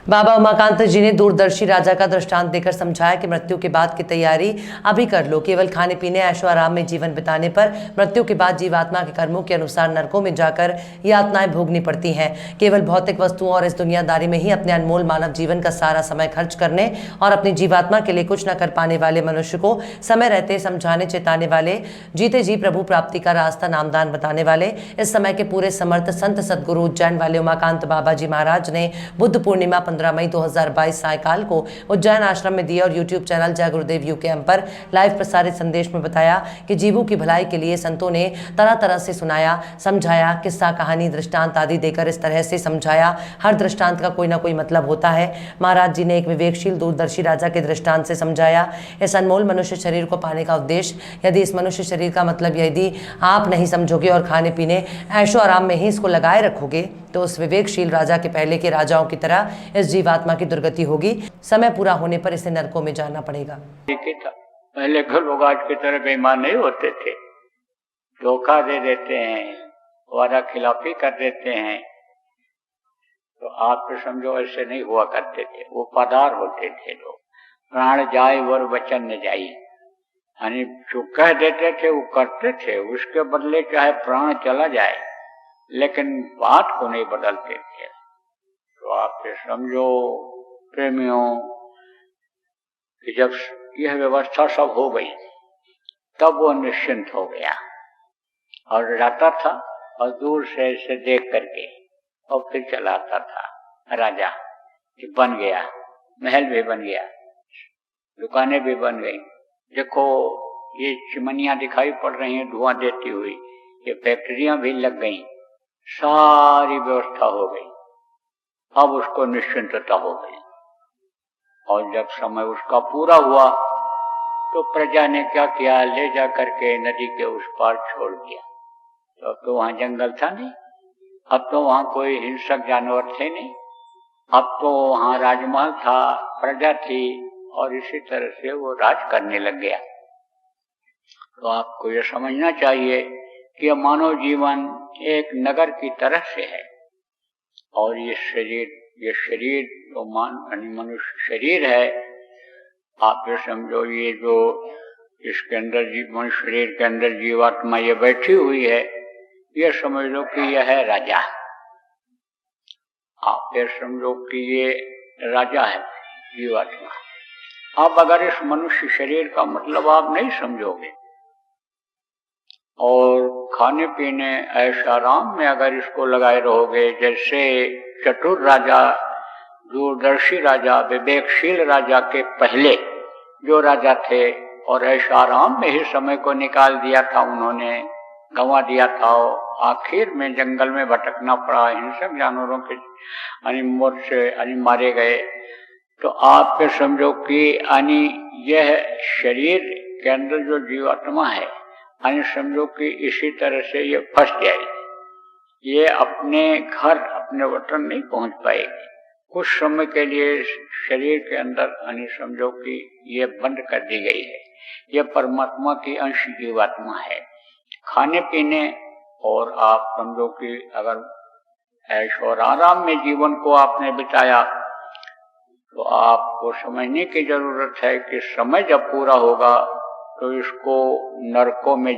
बाबा उमाकांत जी ने दूरदर्शी राजा का दृष्टांत देकर समझाया कि मृत्यु के बाद की तैयारी अभी कर लो। केवल खाने पीने ऐशो आराम में जीवन बिताने पर मृत्यु के बाद जीवात्मा के कर्मों के अनुसार नरकों में जाकर यातनाएं भोगनी पड़ती हैं। केवल भौतिक वस्तुओं और इस दुनियादारी में ही अपने अनमोल मानव जीवन का सारा समय खर्च करने और अपनी जीवात्मा के लिए कुछ न कर पाने वाले मनुष्य को समय रहते समझाने चेताने वाले, जीते जी प्रभु प्राप्ति का रास्ता नामदान बताने वाले, इस समय के पूरे समर्थ संत सदगुरु उज्जैन वाले उमाकांत बाबा जी महाराज ने बुद्ध पूर्णिमा 15 मई 2022 सायकाल को उज्जैन आश्रम में दिया और यूट्यूब चैनल जय गुरुदेव यूकेएम पर लाइव प्रसारित संदेश में बताया कि जीवों की भलाई के लिए संतों ने तरह तरह से सुनाया, समझाया, किस्सा कहानी दृष्टांत आदि देकर इस तरह से समझाया। हर दृष्टांत का कोई ना कोई मतलब होता है। महाराज जी ने एक विवेकशील दूरदर्शी राजा के दृष्टांत से समझाया इस अनमोल मनुष्य शरीर को पाने का उद्देश्य, यदि इस मनुष्य शरीर का मतलब यदि आप नहीं समझोगे और खाने पीने ऐशो आराम में ही इसको लगाए रखोगे तो उस विवेकशील राजा के पहले के राजाओं की तरह इस जीवात्मा की दुर्गति होगी। समय पूरा होने पर इसे नरकों में जाना पड़ेगा। पहले के लोग आज की तरह बेईमान नहीं होते थे, धोखा दे देते हैं, वादा खिलाफी कर देते हैं, तो आप तो समझो ऐसे नहीं हुआ करते थे। वो वफादार होते थे लोग। प्राण जाए वर वचन न जाई, यानी जो कह देते थे वो करते थे, उसके बदले चाहे प्राण चला जाए लेकिन बात को नहीं बदलते थे। तो आप समझो प्रेमियों कि जब यह व्यवस्था सब हो गई तब वो निश्चिंत हो गया और जाता था और दूर से इसे देख करके और फिर चलाता था। राजा बन गया, महल भी बन गया, दुकानें भी बन गई। देखो ये चिमनियां दिखाई पड़ रही हैं धुआं देती हुई, ये फैक्ट्रियां भी लग गई, सारी व्यवस्था हो गई। अब उसको निश्चिंतता हो गई और जब समय उसका पूरा हुआ तो प्रजा ने क्या किया, ले जा करके नदी के उस पार छोड़ दिया। तो अब तो वहां जंगल था नहीं, अब तो वहां कोई हिंसक जानवर थे नहीं, अब तो वहां राजमहल था, प्रजा थी और इसी तरह से वो राज करने लग गया। तो आपको ये समझना चाहिए कि यह मानव जीवन एक नगर की तरह से है और ये शरीर तो मनुष्य शरीर है। आप ये समझो ये जो इसके अंदर मनुष्य शरीर के अंदर जीवात्मा ये बैठी हुई है, ये समझ लो कि यह है राजा। आप ये समझो कि ये राजा है जीवात्मा। अब अगर इस मनुष्य शरीर का मतलब आप नहीं समझोगे और खाने पीने ऐश आराम में अगर इसको लगाए रहोगे, जैसे चतुर राजा, दूरदर्शी राजा, विवेकशील राजा के पहले जो राजा थे और ऐश आराम में ही समय को निकाल दिया था, उन्होंने गंवा दिया था, आखिर में जंगल में भटकना पड़ा, हिंसक जानवरों के मोर्च से मारे गए। तो आप ये समझो कि यह शरीर के अंदर जो जीवात्मा है, समझो कि इसी तरह से ये फंस जाएगी, ये अपने घर अपने वतन नहीं पहुंच पाएगी। कुछ समय के लिए शरीर के अंदर समझो कि ये बंद कर दी गई है। ये परमात्मा की अंश जीवात्मा है। खाने पीने और आप समझो कि अगर ऐश और आराम में जीवन को आपने बिताया तो आपको समझने की जरूरत है कि समय जब पूरा होगा तो इसको नरकों में